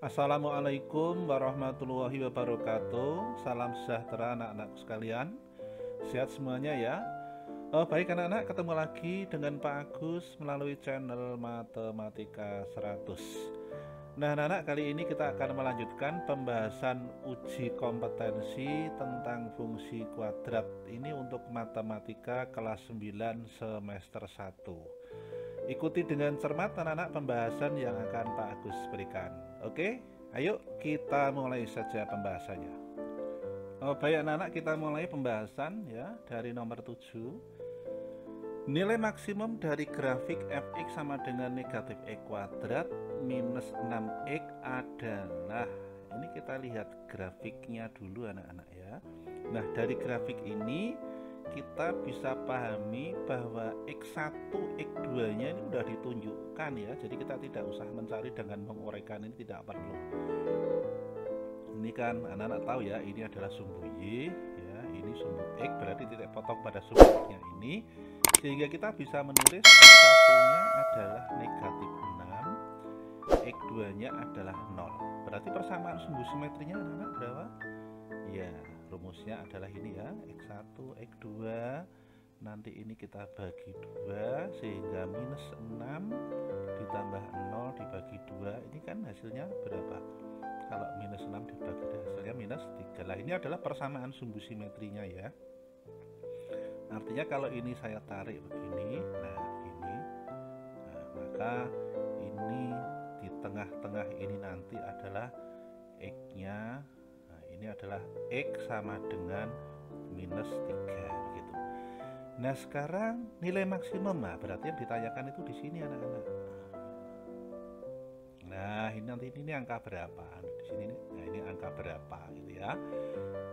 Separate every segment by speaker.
Speaker 1: Assalamualaikum warahmatullahi wabarakatuh. Salam sejahtera anak-anakku sekalian. Sehat semuanya ya. Baik anak-anak, ketemu lagi dengan Pak Agus melalui channel Matematika 100. Nah anak-anak, kali ini kita akan melanjutkan pembahasan uji kompetensi tentang fungsi kuadrat. Ini untuk matematika kelas 9 semester 1. Ikuti dengan cermat anak-anak pembahasan yang akan Pak Agus berikan. Oke, ayo kita mulai saja pembahasannya. Baik anak-anak, kita mulai pembahasan ya dari nomor 7. Nilai maksimum dari grafik fx sama dengan negatif x kuadrat minus 6x adalah, ini kita lihat grafiknya dulu anak-anak ya. Nah dari grafik ini kita bisa pahami bahwa X1, X2 nya ini sudah ditunjukkan ya. Jadi kita tidak usah mencari dengan menguraikan, ini tidak perlu. Ini kan anak-anak tahu ya, ini adalah sumbu Y ya, ini sumbu X, berarti titik potong pada sumbu X nya ini. Sehingga kita bisa menulis X1 nya adalah negatif 6, X2 nya adalah 0. Berarti persamaan sumbu simetrinya anak-anak berapa? Ya, rumusnya adalah ini ya, X1, X2, nanti ini kita bagi 2 sehingga minus 6 ditambah 0 dibagi 2, ini kan hasilnya berapa? Kalau minus 6 dibagi 2 hasilnya minus 3. Lah ini adalah persamaan sumbu simetrinya ya. Artinya kalau ini saya tarik begini, nah begini, nah, maka ini di tengah-tengah ini nanti adalah X nya. Ini adalah X sama dengan minus 3 begitu. Nah sekarang nilai maksimum, nah berarti yang ditanyakan itu di sini anak-anak. Nah ini nanti ini angka berapa? Di sini nah ini angka berapa gitu ya.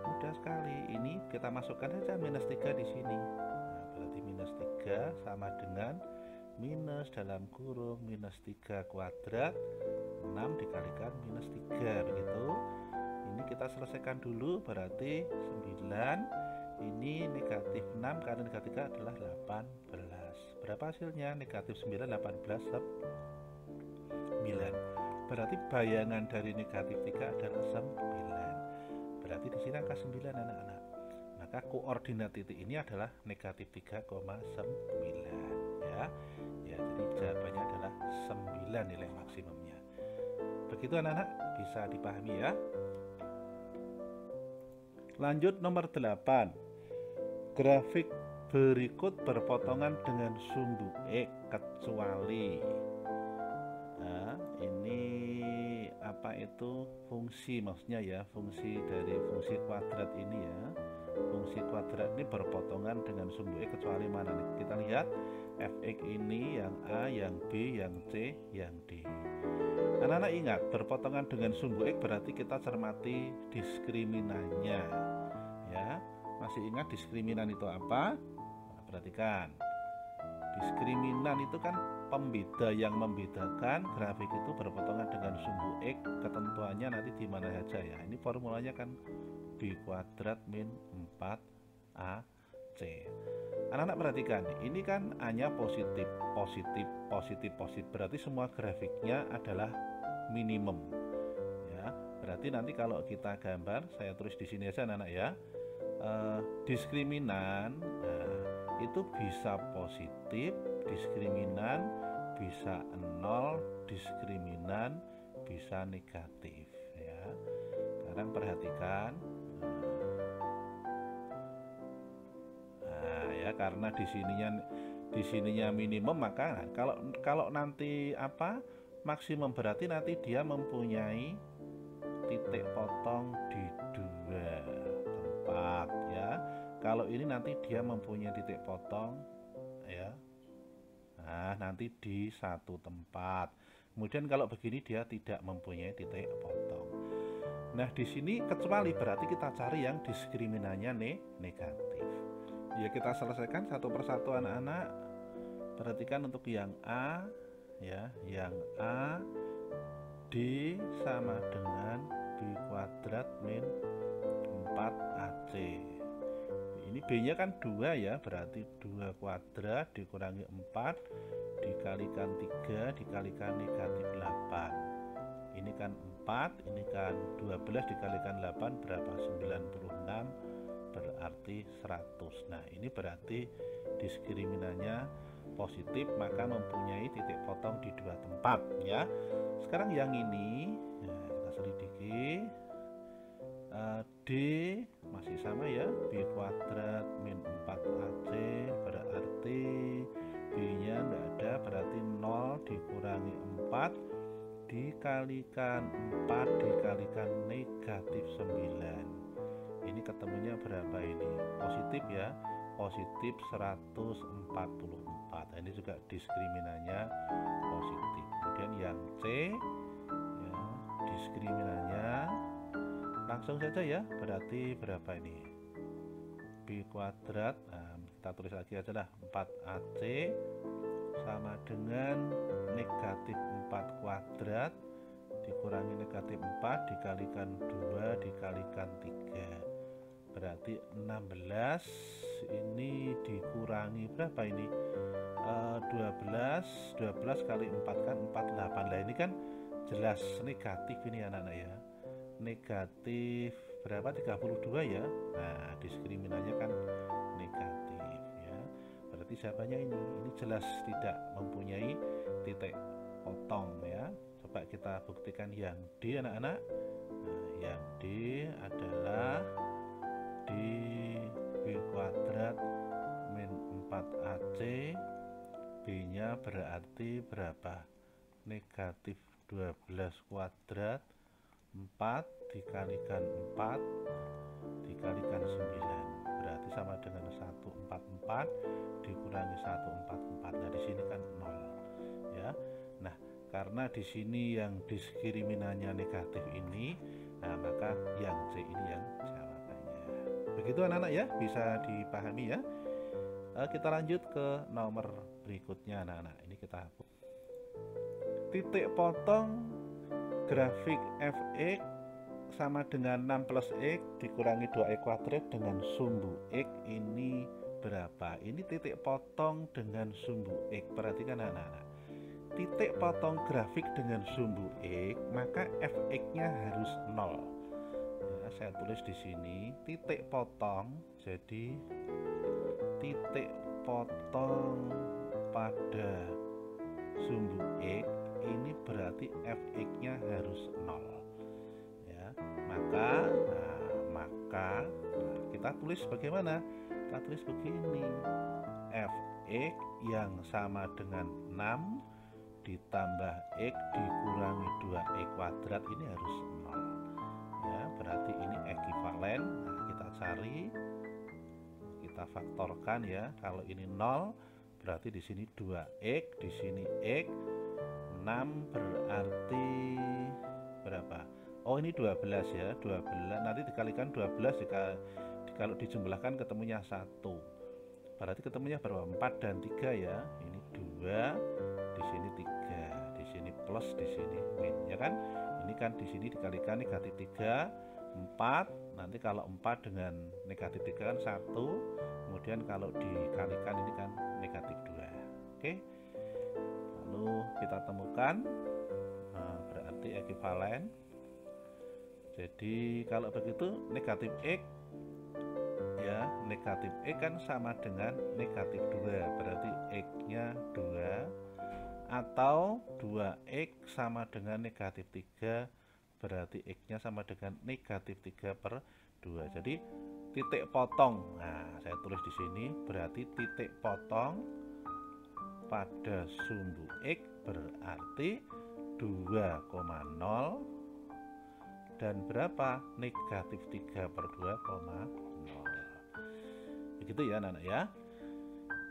Speaker 1: Mudah sekali. Ini kita masukkan saja minus 3 di sini. Nah, berarti minus 3 sama dengan minus dalam kurung minus 3 kuadrat 6 dikalikan minus 3 begitu. Ini kita selesaikan dulu, berarti 9, ini negatif 6 karena negatif 3 adalah 18. Berapa hasilnya? Negatif 9, 18, 9. Berarti bayangan dari negatif 3 adalah 9. Berarti di sini angka 9 anak-anak. Maka koordinat titik ini adalah negatif 3,9 ya. Ya, jadi jawabannya adalah 9 nilai maksimumnya. Begitu anak-anak, bisa dipahami ya. Lanjut nomor 8. Grafik berikut berpotongan dengan sumbu X kecuali. Nah, ini apa itu fungsi, maksudnya ya, fungsi dari fungsi kuadrat ini ya. Fungsi kuadrat ini berpotongan dengan sumbu X kecuali mana nih? Kita lihat fx ini yang A, yang B, yang C, yang D. Anak-anak ingat, berpotongan dengan sumbu X berarti kita cermati diskriminannya ya. Masih ingat diskriminan itu apa? Nah, perhatikan, diskriminan itu kan pembeda yang membedakan grafik itu berpotongan dengan sumbu X. Ketentuannya nanti di mana saja ya. Ini formulanya kan B kuadrat min 4AC. Anak-anak perhatikan, ini kan A-nya positif, positif, positif, positif. Berarti semua grafiknya adalah minimum. Ya, berarti nanti kalau kita gambar, saya tulis di sini aja anak-anak ya. Diskriminan, nah, itu bisa positif, diskriminan bisa 0, diskriminan bisa negatif ya. Sekarang perhatikan. Karena di sininya minimum, maka kalau nanti apa maksimum berarti nanti dia mempunyai titik potong di 2 tempat ya. Kalau ini nanti dia mempunyai titik potong ya, nah nanti di 1 tempat. Kemudian kalau begini dia tidak mempunyai titik potong. Nah di sini kecuali berarti kita cari yang diskriminannya negatif. Ya kita selesaikan satu persatu anak-anak. Perhatikan untuk yang A ya, yang A D sama dengan B kuadrat min 4AC. Ini B nya kan 2 ya, berarti 2 kuadrat dikurangi 4 dikalikan 3 dikalikan negatif 8. Ini kan 4. Ini kan 12 dikalikan 8 berapa? 96, berarti 100. Nah ini berarti diskriminannya positif, maka mempunyai titik potong di dua tempat ya. Sekarang yang ini kita selidiki. D masih sama ya, B kuadrat min 4AC berarti B nya enggak ada, berarti 0 dikurangi 4 dikalikan 4 dikalikan negatif 9. Ini ketemunya berapa ini? Positif ya, positif 144. Nah, ini juga diskriminannya positif. Kemudian yang C ya, diskriminannya langsung saja ya, berarti berapa ini? B kuadrat, nah, kita tulis lagi aja lah, 4AC sama dengan negatif 4 kuadrat dikurangi negatif 4 dikalikan 2 dikalikan 3, berarti 16. Ini dikurangi berapa ini? 12 kali 4 kan 48. Lah ini kan jelas negatif ini anak-anak ya, negatif berapa? 32 ya. Nah diskriminannya kan negatif ya, berarti jawabannya ini jelas tidak mempunyai titik potong ya. Coba kita buktikan yang D anak-anak. Nah, yang D adalah D B kuadrat min 4AC, B nya berarti berapa? Negatif 12 kuadrat 4 dikalikan 4 dikalikan 9, berarti sama dengan 144 dikurangi 144. Nah di sini kan 0 ya. Nah karena di sini yang diskriminannya negatif ini, nah maka yang C ini yang jawabannya. Begitu anak-anak ya, bisa dipahami ya. Kita lanjut ke nomor berikutnya anak-anak. Ini kita hapus. Titik potong grafik fx sama dengan 6 plus x dikurangi 2x kuadrat dengan sumbu x ini berapa? Ini titik potong dengan sumbu x. Perhatikan anak-anak, titik potong grafik dengan sumbu x, maka fx-nya harus 0 ya. Saya tulis di sini titik potong, jadi titik potong pada sumbu x ini berarti fx-nya harus 0 ya. Maka kita tulis bagaimana? Kita tulis begini, fx yang sama dengan 6 ditambah x dikurangi 2x kuadrat ini harus 0 ya, berarti ini ekivalen. Nah, kita cari, kita faktorkan ya. Kalau ini 0 berarti di sini 2x, di sini x, 6 berarti berapa? Oh ini 12 ya, 12 nanti dikalikan 12 kalau dijumlahkan ketemunya 1, berarti ketemunya berapa? 4 dan 3 ya. Ini 2, di sini 3, di sini plus, di sini min ya kan. Ini kan di sini dikalikan negatif 3 4, nanti kalau 4 dengan negatif 3 kan 1, kemudian kalau dikalikan ini kan negatif 2. Oke, lalu kita temukan, nah, berarti ekivalen. Jadi kalau begitu negatif x ya, negatif x kan sama dengan negatif 2, berarti x nya 2, atau 2x sama dengan negatif 3, berarti x nya sama dengan negatif 3/2. Jadi titik potong, nah saya tulis di sini, berarti titik potong pada sumbu x berarti 2,0 dan berapa? Negatif 3/2,0. Begitu ya anak-anak ya.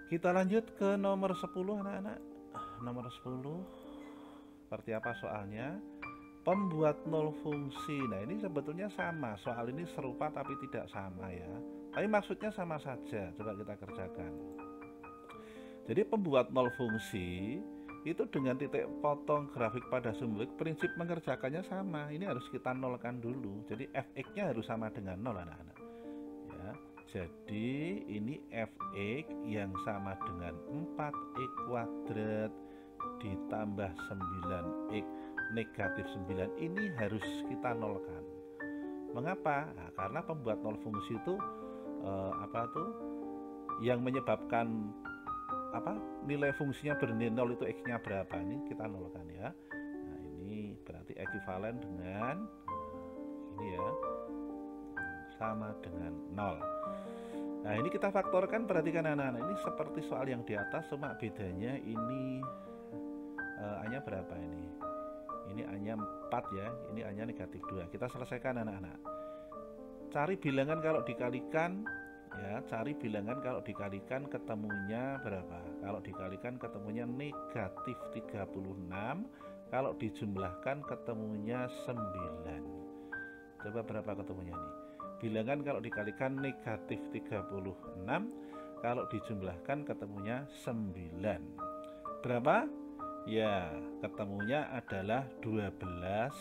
Speaker 1: Kita lanjut ke nomor 10 anak-anak. Nomor 10 seperti apa soalnya? Pembuat nol fungsi. Nah ini sebetulnya sama, soal ini serupa tapi tidak sama ya, tapi maksudnya sama saja. Coba kita kerjakan. Jadi pembuat nol fungsi itu dengan titik potong grafik pada sumbu x, prinsip mengerjakannya sama. Ini harus kita nolkan dulu, jadi fx-nya harus sama dengan 0 anak-anak ya. Jadi ini fx yang sama dengan 4x kuadrat ditambah 9x negatif 9 ini harus kita nolkan. Mengapa? Nah, karena pembuat nol fungsi itu yang menyebabkan nilai fungsinya bernilai 0 itu x-nya berapa, ini kita nolkan ya. Nah, ini berarti ekuivalen dengan ini ya, sama dengan 0. Nah, ini kita faktorkan, perhatikan anak-anak, ini seperti soal yang di atas, cuma bedanya ini A-nya berapa ini? Ini A-nya 4 ya, ini A-nya negatif 2. Kita selesaikan anak-anak. Cari bilangan kalau dikalikan ya, cari bilangan kalau dikalikan ketemunya berapa? Kalau dikalikan ketemunya negatif 36, kalau dijumlahkan ketemunya 9. Coba berapa ketemunya nih? Bilangan kalau dikalikan negatif 36, kalau dijumlahkan ketemunya 9. Berapa? Ya, ketemunya adalah 12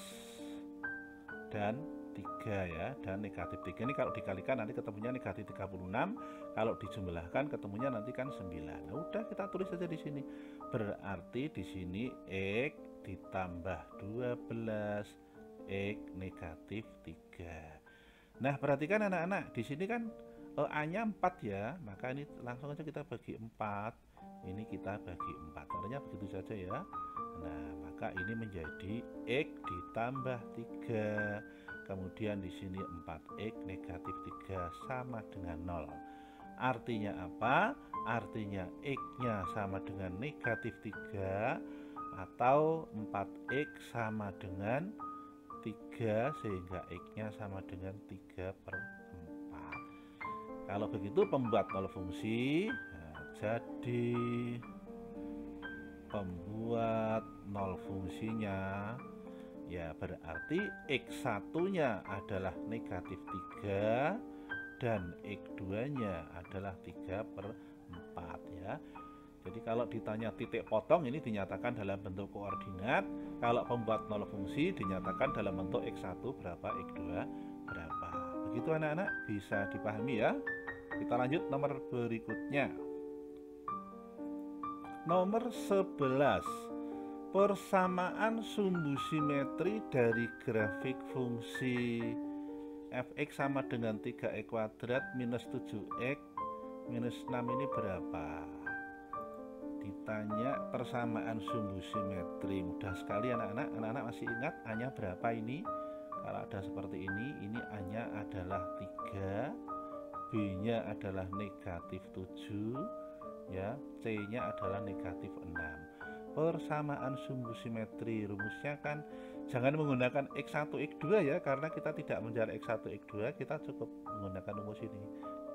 Speaker 1: dan 3 ya, dan negatif 3. Ini kalau dikalikan nanti ketemunya negatif 36, kalau dijumlahkan ketemunya nanti kan 9. Nah, udah kita tulis saja di sini. Berarti di sini X ditambah 12 X negatif 3. Nah, perhatikan anak-anak, di sini kan A-nya 4 ya, maka ini langsung aja kita bagi 4. Ini kita bagi 4, caranya begitu saja ya. Nah, maka ini menjadi X ditambah 3. Kemudian di sini 4x negatif 3 sama dengan 0. Artinya apa? Artinya X-nya sama dengan negatif 3 atau 4x sama dengan 3, sehingga X-nya sama dengan 3/4. Kalau begitu pembuat nol fungsi, jadi pembuat nol fungsinya ya berarti X1 nya adalah negatif 3 dan X2 nya adalah 3/4 ya. Jadi kalau ditanya titik potong ini dinyatakan dalam bentuk koordinat, kalau pembuat nol fungsi dinyatakan dalam bentuk X1 berapa, X2 berapa. Begitu anak-anak, bisa dipahami ya. Kita lanjut nomor berikutnya. Nomor 11, persamaan sumbu simetri dari grafik fungsi fx sama dengan 3x kuadrat minus 7x minus 6 ini berapa? Ditanya persamaan sumbu simetri. Mudah sekali anak-anak. Anak-anak masih ingat A-nya berapa ini? Kalau ada seperti ini A-nya adalah 3, B-nya adalah negatif 7 ya, C-nya adalah negatif 6. Persamaan sumbu simetri, rumusnya kan jangan menggunakan X1 X2 ya, karena kita tidak mencari X1 X2, kita cukup menggunakan rumus ini.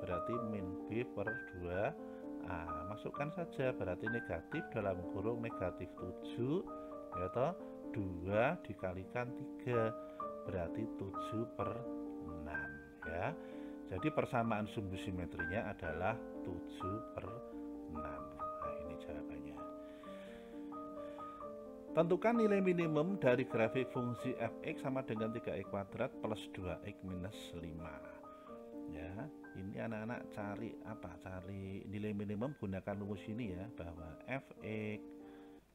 Speaker 1: Berarti min B per 2A. Masukkan saja, berarti negatif dalam kurung negatif 7 ya toh, 2 dikalikan 3 berarti 7/6 ya. Jadi persamaan sumbu simetrinya adalah 7/6. Nah, ini jawabannya. Tentukan nilai minimum dari grafik fungsi fx sama dengan 3x kuadrat plus 2x minus 5. Ya, ini anak-anak cari apa? Cari nilai minimum gunakan rumus ini ya, bahwa fx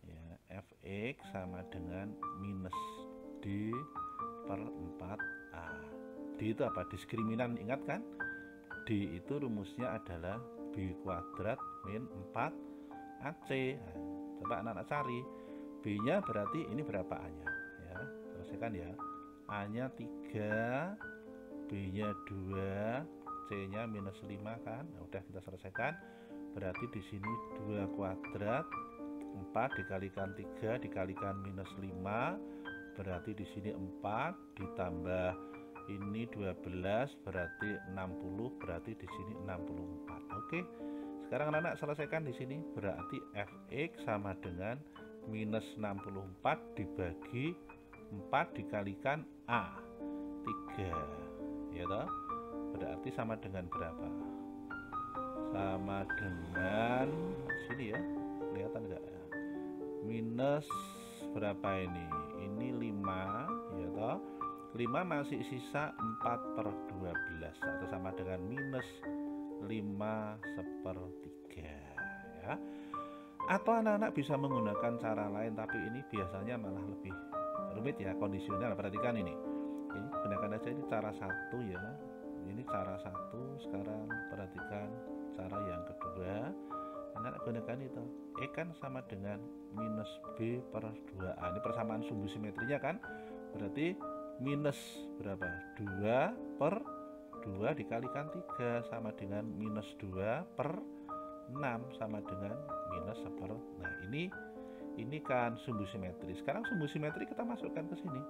Speaker 1: ya, fx sama dengan minus d per 4a. D itu apa? Diskriminan, ingat kan? D itu rumusnya adalah b kuadrat min 4ac. Nah, coba anak-anak cari b nya, berarti ini berapa a nya ya, selesaikan ya. A nya 3, b nya 2, c nya minus 5 kan. Nah, udah kita selesaikan. Berarti di sini 2 kuadrat 4 dikalikan 3 dikalikan minus 5, berarti di sini 4 ditambah ini 12 berarti 60, berarti di sini 64. Oke. Sekarang anak-anak selesaikan di sini, berarti fx sama dengan minus 64 dibagi 4 dikalikan a 3 ya toh, berarti sama dengan berapa? Sama dengan sini ya, kelihatan enggak ya? Minus berapa ini? Ini 5 ya toh. 5 masih sisa 4/12 atau sama dengan minus 5/3 ya. Atau anak-anak bisa menggunakan cara lain, tapi ini biasanya malah lebih rumit ya, kondisional. Perhatikan ini gunakan aja ini cara satu ya, ini cara satu. Sekarang perhatikan cara yang kedua. Anak gunakan itu E kan sama dengan minus B per 2A. Ini persamaan sumbu simetrinya kan, berarti minus berapa, 2 per 2 dikalikan 3 sama dengan minus 2 per 6 sama dengan minus 1 per. Nah ini kan sumbu simetri. Sekarang sumbu simetri kita masukkan ke sini.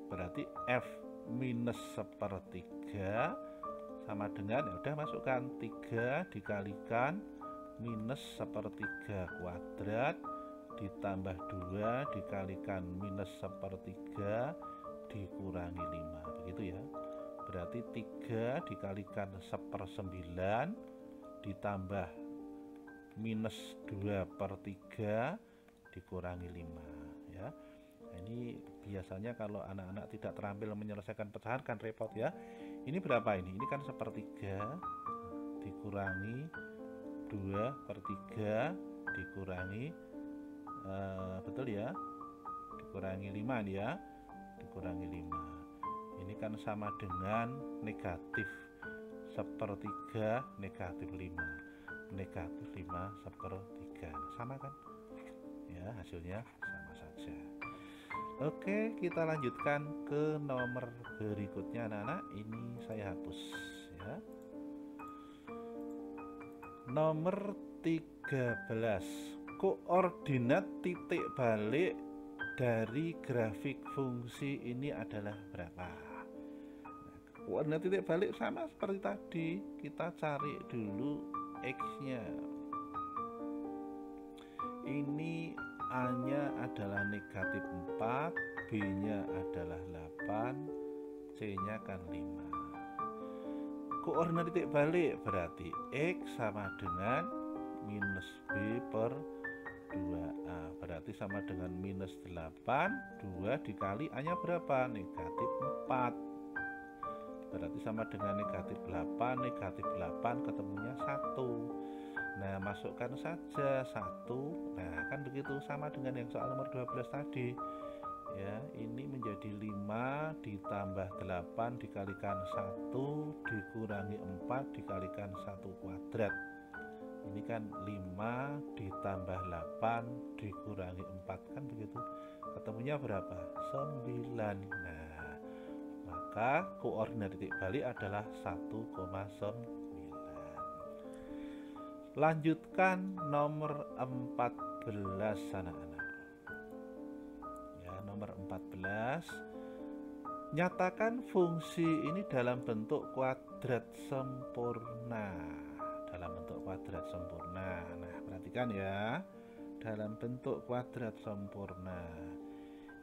Speaker 1: Berarti F minus 1/3 sama dengan, ya udah masukkan 3 dikalikan minus 1/3 kuadrat ditambah 2 dikalikan minus 1/3 dikurangi 5. Begitu ya. Berarti 3 dikalikan 1/9 ditambah minus 2/3 dikurangi 5 ya. Nah, ini biasanya kalau anak-anak tidak terampil menyelesaikan pecahan kan repot ya. Ini berapa ini? Ini kan 1/3 dikurangi 2/3 dikurangi betul ya, dikurangi 5 nih ya, dikurangi 5. Ini kan sama dengan negatif 1/3 negatif 5, negatif 5 1/3. Sama kan ya, hasilnya sama saja. Oke, kita lanjutkan ke nomor berikutnya anak-anak. Ini saya hapus ya. Nomor 13, koordinat titik balik dari grafik fungsi ini adalah berapa? Koordinat titik balik sama seperti tadi, kita cari dulu X-nya. Ini A-nya adalah negatif 4, B-nya adalah 8, C-nya kan 5. Koordinat titik balik berarti X sama dengan minus B per 2A, berarti sama dengan minus 8, 2 dikali A-nya berapa? Negatif 4, berarti sama dengan negatif 8, negatif 8 ketemunya 1. Nah, masukkan saja 1. Nah, kan begitu, sama dengan yang soal nomor 12 tadi ya. Ini menjadi 5 ditambah 8 dikalikan 1 dikurangi 4 dikalikan 1 kuadrat. Ini kan 5 ditambah 8 dikurangi 4, kan begitu, ketemunya berapa? 9. Nah, maka koordinat titik balik adalah 1,9. Lanjutkan nomor 14 anak-anak ya. Nomor 14, nyatakan fungsi ini dalam bentuk kuadrat sempurna. Dalam bentuk kuadrat sempurna. Nah, perhatikan ya, dalam bentuk kuadrat sempurna.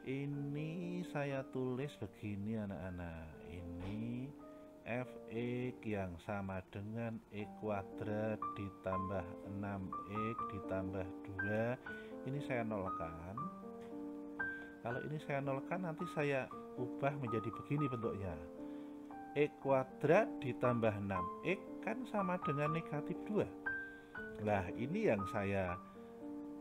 Speaker 1: Ini saya tulis begini anak-anak. Ini Fx yang sama dengan X kuadrat ditambah 6X ditambah 2. Ini saya nolkan. Kalau ini saya nolkan, nanti saya ubah menjadi begini bentuknya. X kuadrat ditambah 6X kan sama dengan negatif 2. Nah, ini yang saya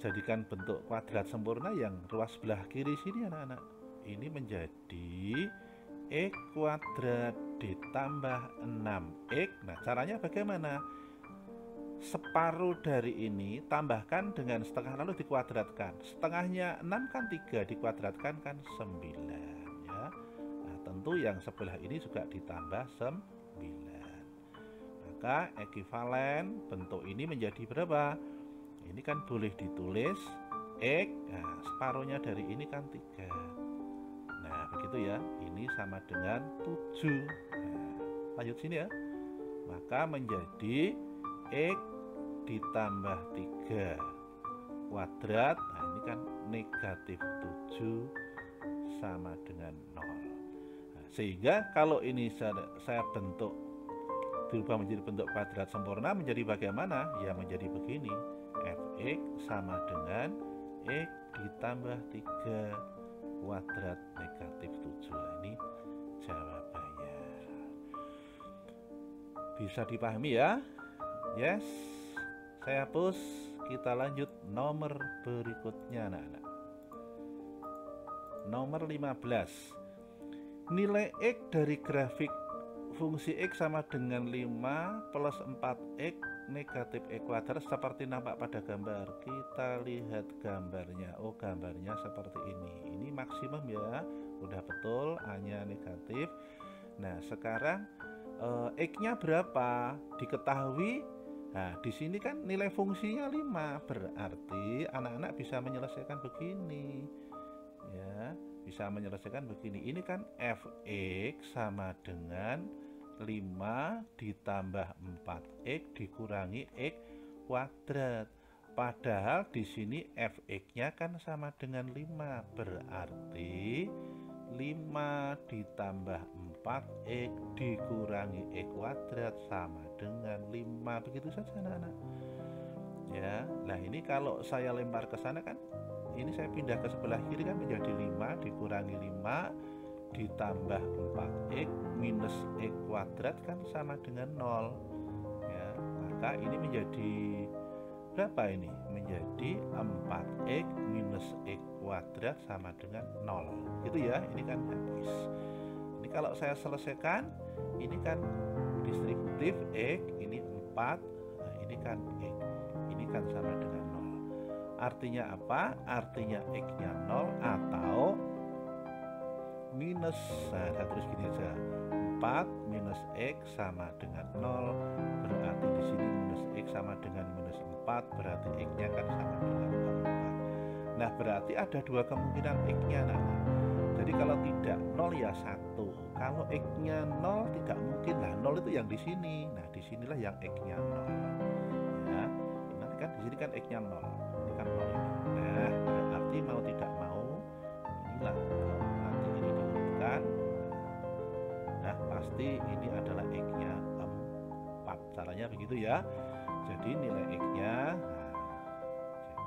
Speaker 1: jadikan bentuk kuadrat sempurna yang ruas sebelah kiri sini anak-anak. Ini menjadi X kuadrat ditambah 6X. Nah, caranya bagaimana? Separuh dari ini tambahkan dengan setengah lalu dikuadratkan. Setengahnya 6 kan 3 dikuadratkan kan 9 ya. Nah, tentu yang sebelah ini juga ditambah 9. Maka ekivalen bentuk ini menjadi berapa? Ini kan boleh ditulis X. Nah, separuhnya dari ini kan 3. Nah, begitu ya. Ini sama dengan 7. Nah, lanjut sini ya. Maka menjadi X ditambah 3 kuadrat. Nah, ini kan negatif 7 sama dengan 0. Nah, sehingga kalau ini saya bentuk berubah menjadi bentuk kuadrat sempurna, menjadi bagaimana? Ya menjadi begini. Fx sama dengan X ditambah 3 kuadrat negatif 7. Nah, ini jawabannya. Bisa dipahami ya? Yes. Saya hapus. Kita lanjut nomor berikutnya anak-anak. nomor 15. Nilai X dari grafik fungsi X sama dengan 5 plus 4X negatif X kuadrat seperti nampak pada gambar. Kita lihat gambarnya. Oh, gambarnya seperti ini. Ini maksimum ya. Udah betul, A-nya negatif. Nah, sekarang X-nya berapa? Diketahui. Nah, di sini kan nilai fungsinya 5. Berarti anak-anak bisa menyelesaikan begini. Ya, bisa menyelesaikan begini. Ini kan fx sama dengan 5 ditambah 4x dikurangi x kuadrat. Padahal di sini fx-nya kan sama dengan 5. Berarti 5 ditambah 4x dikurangi x kuadrat sama dengan 5. Begitu saja anak-anak. Ya, nah ini kalau saya lempar ke sana kan, ini saya pindah ke sebelah kiri kan menjadi 5 dikurangi 5 ditambah 4x minus x kuadrat kan sama dengan 0. Ya, maka ini menjadi berapa ini? Menjadi 4x minus x kuadrat sama dengan 0. Gitu ya, ini kan habis. Ini kalau saya selesaikan, ini kan distributif x, ini 4, nah ini kan x. Ini kan sama dengan 0. Artinya apa? Artinya x-nya 0 atau minus, nah saya tulis gini aja, 4 minus x sama dengan 0. Berarti di sini minus x sama dengan minus 4, berarti x-nya kan sama dengan 4. Nah, berarti ada dua kemungkinan x-nya. Nah, jadi kalau tidak 0 ya 1. Kalau x-nya 0 tidak mungkin. Nah, 0 itu yang di sini. Nah, disinilah yang x-nya 0. Ya, nanti kan di sini kan x-nya 0. Kan 0 ini. Nah, berarti mau tidak mau inilah nanti ini diurutkan. Nah, pasti ini adalah x-nya 4. Caranya begitu ya. Jadi nilai x-nya, nah,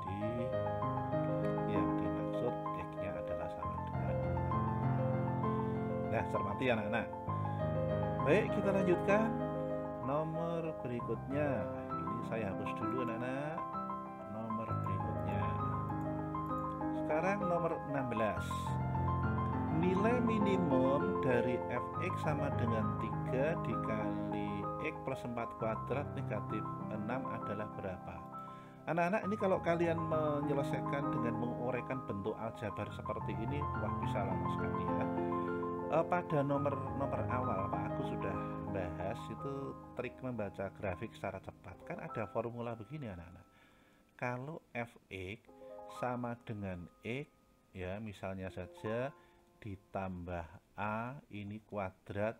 Speaker 1: jadi yang dimaksud x-nya adalah sama dengan 4. Nah, cermati anak-anak. Baik, kita lanjutkan nomor berikutnya. Ini saya hapus dulu anak-anak. Sekarang nomor 16. Nilai minimum dari fx sama dengan 3 dikali x plus 4 kuadrat negatif 6 adalah berapa? Anak-anak, ini kalau kalian menyelesaikan dengan menguraikan bentuk aljabar seperti ini, wah bisa lama sekali ya. Pada nomor awal Pak Agus sudah bahas itu trik membaca grafik secara cepat. Kan ada formula begini anak-anak. Kalau fx sama dengan x, ya misalnya saja ditambah a ini kuadrat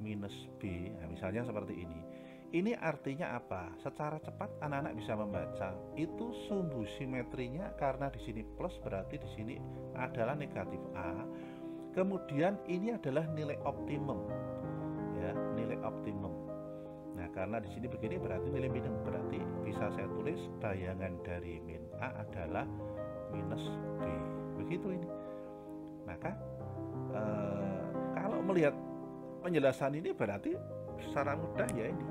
Speaker 1: minus b, nah, misalnya seperti ini. Ini artinya apa? Secara cepat anak-anak bisa membaca itu sumbu simetrinya, karena di sini plus berarti di sini adalah negatif a. Kemudian ini adalah nilai optimum, ya nilai optimum. Nah, karena di sini begini berarti nilai minimum, berarti bisa saya tulis bayangan dari min A adalah minus B. Begitu ini. Maka kalau melihat penjelasan ini berarti secara mudah ya ini.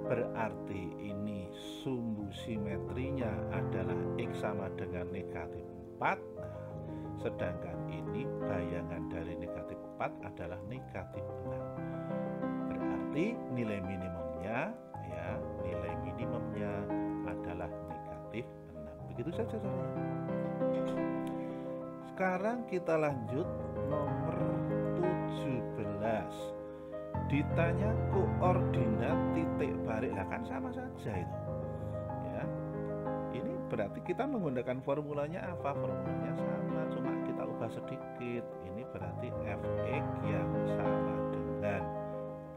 Speaker 1: Berarti ini sumbu simetrinya adalah X sama dengan negatif 4. Nah, sedangkan ini bayangan dari negatif 4 adalah negatif 6. Berarti nilai minimumnya, ya nilai minimumnya adalah negatif 6. Begitu saja caranya. Sekarang kita lanjut nomor 17. Ditanya koordinat titik balik, lah kan sama saja itu. Ya. Ini berarti kita menggunakan formulanya apa? Formulanya sama, cuma kita ubah sedikit. Ini berarti fx yang sama dengan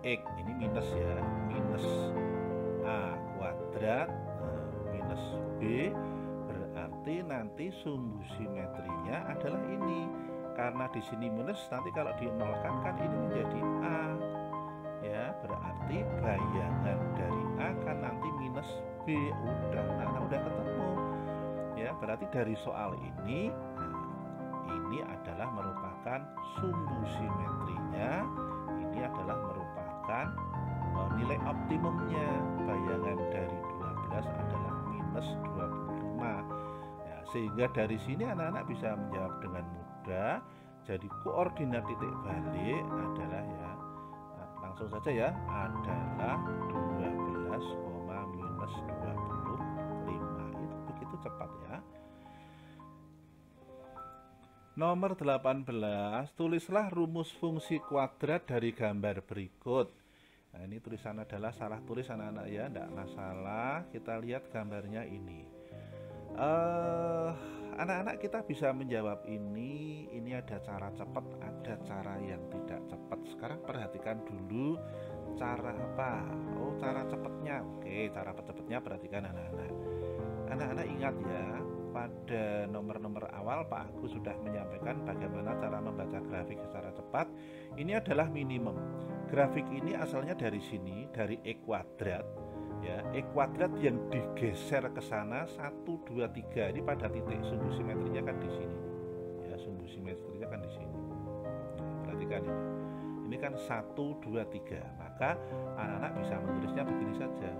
Speaker 1: x, ini minus ya, minus a kuadrat minus b, berarti nanti sumbu simetrinya adalah ini. Karena di sini minus, nanti kalau dinolkan kan ini menjadi a. Ya, berarti bayangan dari a kan nanti minus b. Udah ketemu. Ya, berarti dari soal ini, ini adalah merupakan sumbu simetrinya. Ini adalah merupakan nilai optimumnya. Bayangan dari 12 adalah minus 25. Ya, sehingga dari sini anak-anak bisa menjawab dengan mudah. Jadi koordinat titik balik adalah ya, langsung saja ya, adalah 12, minus 25. Itu begitu cepat ya. Nomor 18, tulislah rumus fungsi kuadrat dari gambar berikut. Nah, ini tulisan adalah salah tulis anak-anak ya, tidak masalah. Kita lihat gambarnya ini. Anak-anak kita bisa menjawab ini. Ini ada cara cepat, ada cara yang tidak cepat. Sekarang perhatikan dulu cara apa? Oh, cara cepatnya. Oke, cara cepatnya perhatikan anak-anak. Anak-anak ingat ya, pada nomor-nomor awal Pak Agus sudah menyampaikan bagaimana cara membaca grafik secara cepat. Ini adalah minimum. Grafik ini asalnya dari sini, dari E kuadrat ya, E kuadrat yang digeser ke sana 1, 2, 3. Ini pada titik, sumbu simetrinya kan di sini ya, sumbu simetrinya kan di sini. Perhatikan ini. Ini kan 1, 2, 3. Maka anak-anak bisa menulisnya begini saja.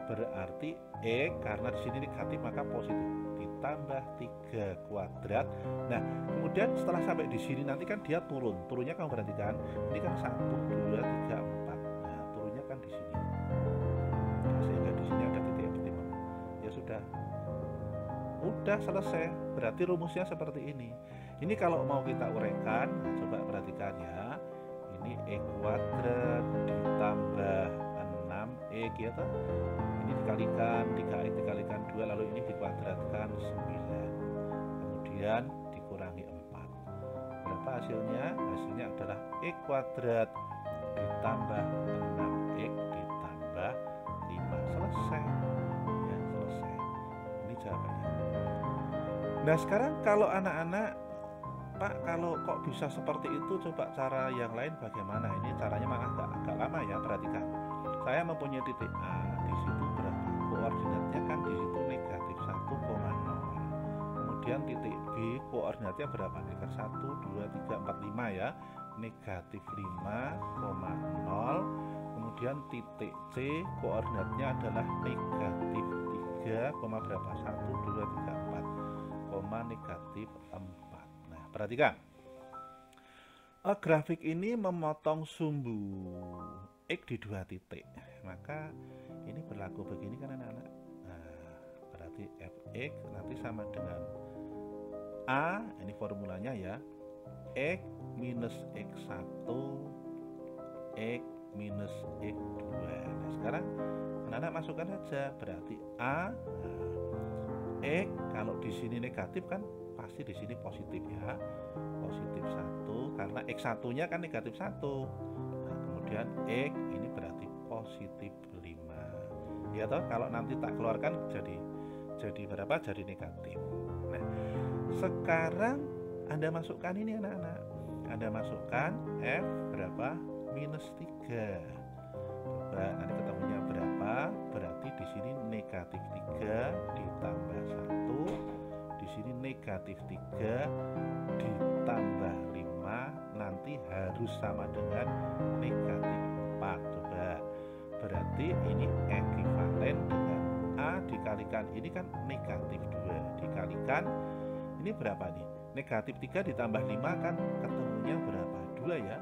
Speaker 1: Berarti E karena di sini negatif maka positif, ditambah 3 kuadrat. Nah, kemudian setelah sampai di sini nanti kan dia turun. Turunnya kamu perhatikan. Ini kan 1, 2, 3, 4. Nah, turunnya kan di sini. Nah, sehingga di sini ada titik optimum. Ya sudah. Udah selesai. Berarti rumusnya seperti ini. Ini kalau mau kita uraikan, coba perhatikan ya. Ini E kuadrat ditambah 6E gitu. Ini dikalikan 3X dikalikan 2, lalu ini dikuadratkan 9. Kemudian dikurangi 4. Berapa hasilnya? Hasilnya adalah E kuadrat ditambah 6X ditambah 5. Selesai. Ya, selesai. Ini jawabannya. Nah, sekarang kalau anak-anak, Pak, kalau kok bisa seperti itu, coba cara yang lain bagaimana? Ini caranya malah agak lama ya, perhatikan. Saya mempunyai titik A, di situ berapa? Koordinatnya kan di situ negatif 1,0. Kemudian titik B, koordinatnya berapa? Negatif 1, 2, 3, 4, 5 ya. Negatif 5,0. Kemudian titik C, koordinatnya adalah negatif 3, berapa? 1, 2, 3, 4, negatif 4. Nah, perhatikan. Grafik ini memotong sumbu X di 2 titik. Maka ini berlaku begini kan anak-anak. Nah, berarti Fx nanti sama dengan A, ini formulanya ya, X minus X1 X minus X2. Nah, sekarang anak-anak masukkan saja. Berarti A, X kalau di sini negatif kan pasti di sini positif ya, positif 1 karena X1 nya kan negatif 1. Nah, kemudian X ini berarti positif 5 ya toh. Kalau nanti tak keluarkan jadi berapa? Jadi negatif. Nah, sekarang Anda masukkan ini anak-anak, Anda masukkan F berapa? Minus 3. Coba nanti ketemunya berapa? Berarti di sini negatif 3 ditambah 1, di sini negatif 3 ditambah 5, nanti harus sama dengan negatif 4. Coba, berarti ini ekuivalen dengan A dikalikan ini kan negatif 2 dikalikan ini berapa nih? Negatif 3 ditambah 5 kan ketemunya berapa? 2 ya.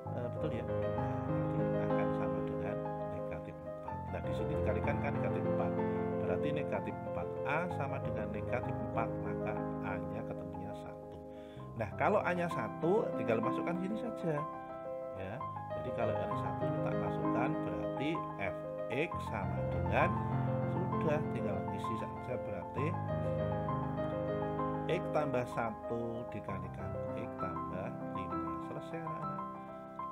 Speaker 1: Betul ya? Nanti akan sama dengan negatif 4. Nah, di sini dikalikan kan negatif 4. Berarti negatif 4A sama dengan negatif 4, maka A-nya ketemunya 1. Nah, kalau A-nya 1 tinggal masukkan sini saja. Ya. Jadi kalau A-nya 1 ini tak masukkan, berarti Fx sama dengan, sudah tinggal isi saja, berarti X tambah 1 dikalikan X tambah 5. Selesai anak-anak.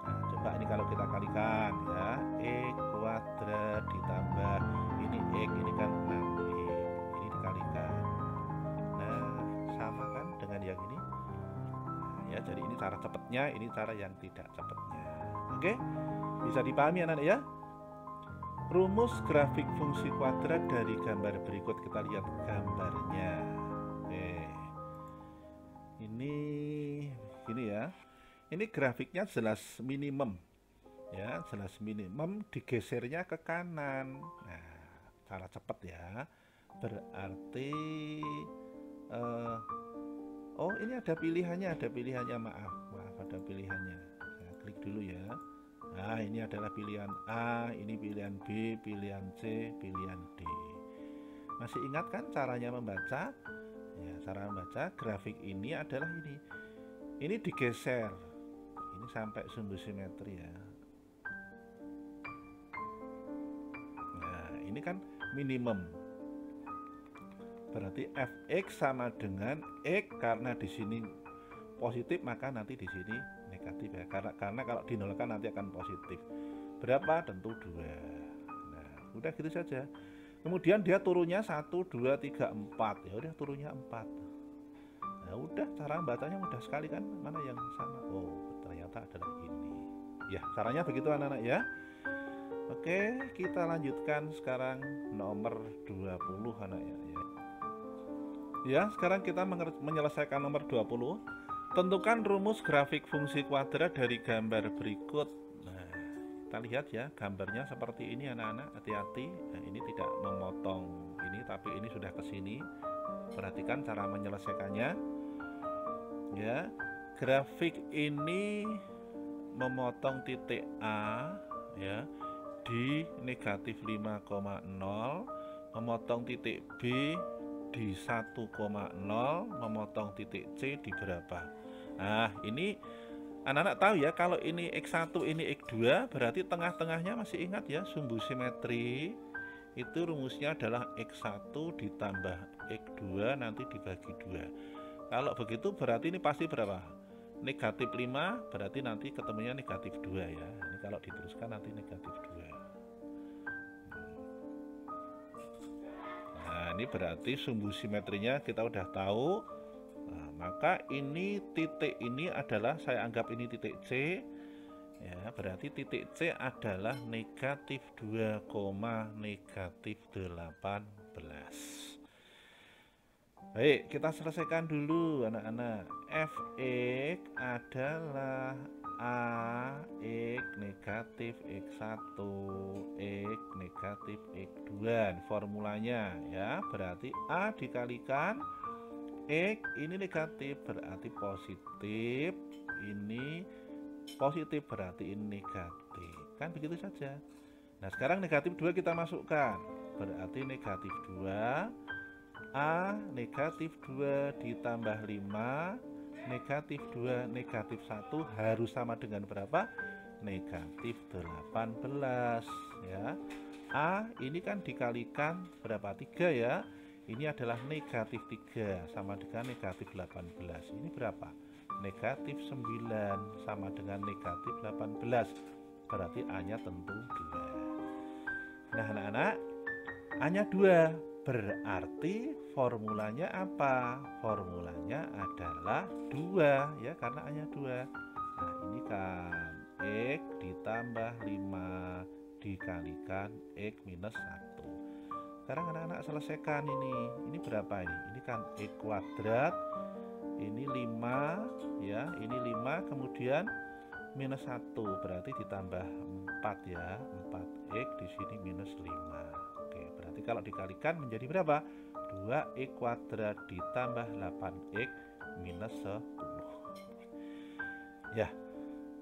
Speaker 1: Nah, coba ini kalau kita kalikan ya, X kuadrat ditambah ini X, ini kan 6X, ini dikalikan. Nah, sama kan dengan yang ini. Nah, ya, jadi ini cara cepatnya, ini cara yang tidak cepatnya. Oke, bisa dipahami anak-anak ya. Rumus grafik fungsi kuadrat dari gambar berikut, kita lihat gambarnya. Oke, ini ya. Ini grafiknya jelas minimum ya, jelas minimum, digesernya ke kanan. Nah, cara cepat ya, berarti oh ini ada pilihannya, maaf, ada pilihannya. Saya klik dulu ya. Nah, ini adalah pilihan A, ini pilihan B, pilihan C, pilihan D. Masih ingat kan caranya membaca? Ya, cara membaca grafik ini adalah ini. Ini digeser. Ini sampai sumbu simetri ya. Nah, ini kan minimum. Berarti fx sama dengan x, karena di sini positif maka nanti di sini negatif ya. Karena kalau dinolkan nanti akan positif. Berapa? Tentu 2. Nah, udah gitu saja. Kemudian dia turunnya 1, 2, 3, 4. Ya udah turunnya 4. Nah, udah cara bacanya mudah sekali kan? Mana yang sama? Oh, ternyata adalah ini. Ya, caranya begitu anak-anak ya. Oke, kita lanjutkan sekarang nomor 20 anak ya. Ya, sekarang kita menyelesaikan nomor 20. Tentukan rumus grafik fungsi kuadrat dari gambar berikut. Nah, kita lihat ya, gambarnya seperti ini anak-anak, hati-hati. Nah, ini tidak memotong ini, tapi ini sudah ke sini. Perhatikan cara menyelesaikannya. Ya, grafik ini memotong titik A ya di negatif 5,0, memotong titik B di 1,0, memotong titik C di berapa. Nah, ini anak-anak tahu ya, kalau ini X1 ini X2 berarti tengah-tengahnya masih ingat ya, sumbu simetri itu rumusnya adalah X1 ditambah X2 nanti dibagi 2. Kalau begitu berarti ini pasti berapa? Negatif 5, berarti nanti ketemunya negatif 2 ya. Ini kalau diteruskan nanti negatif 2. Nah, ini berarti sumbu simetrinya kita udah tahu. Nah, maka ini titik ini adalah, saya anggap ini titik C ya, berarti titik C adalah negatif 2, negatif 18. Baik, kita selesaikan dulu anak-anak. Fx adalah A X negatif X1 X negatif X2. Formulanya ya, berarti A dikalikan X, ini negatif berarti positif, ini positif berarti ini negatif. Kan begitu saja. Nah, sekarang negatif 2 kita masukkan, berarti negatif 2 A negatif 2 ditambah 5, negatif 2 negatif 1 harus sama dengan berapa? Negatif 18 ya. A ini kan dikalikan berapa? 3 ya. Ini adalah negatif 3 sama dengan negatif 18. Ini berapa? Negatif 9 sama dengan negatif 18. Berarti A-nya tentu 2. Nah anak-anak, A-nya 2. Berarti formulanya apa? Formulanya adalah 2 ya, karena A-nya 2. Nah, ini kan X ditambah 5 dikalikan X minus 1. Sekarang anak-anak selesaikan ini. Ini berapa ini? Ini kan X kuadrat. Ini 5 ya, ini 5 kemudian minus 1 berarti ditambah 4 ya. 4X di sini minus 5. Berarti kalau dikalikan menjadi berapa? 2x kuadrat ditambah 8x minus 10 ya.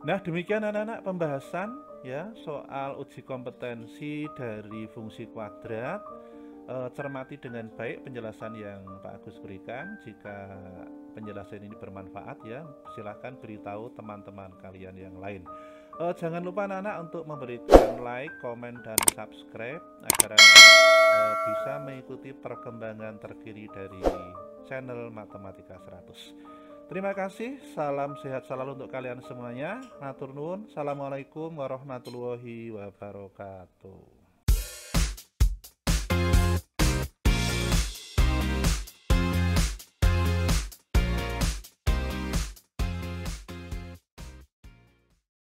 Speaker 1: Nah, demikian anak-anak pembahasan ya soal uji kompetensi dari fungsi kuadrat. Cermati dengan baik penjelasan yang Pak Agus berikan. Jika penjelasan ini bermanfaat ya, silahkan beritahu teman-teman kalian yang lain. Jangan lupa anak-anak untuk memberikan like, komen, dan subscribe agar anak bisa mengikuti perkembangan terkini dari channel Matematika 100. Terima kasih, salam sehat selalu untuk kalian semuanya. Matur nuwun, assalamualaikum warahmatullahi wabarakatuh.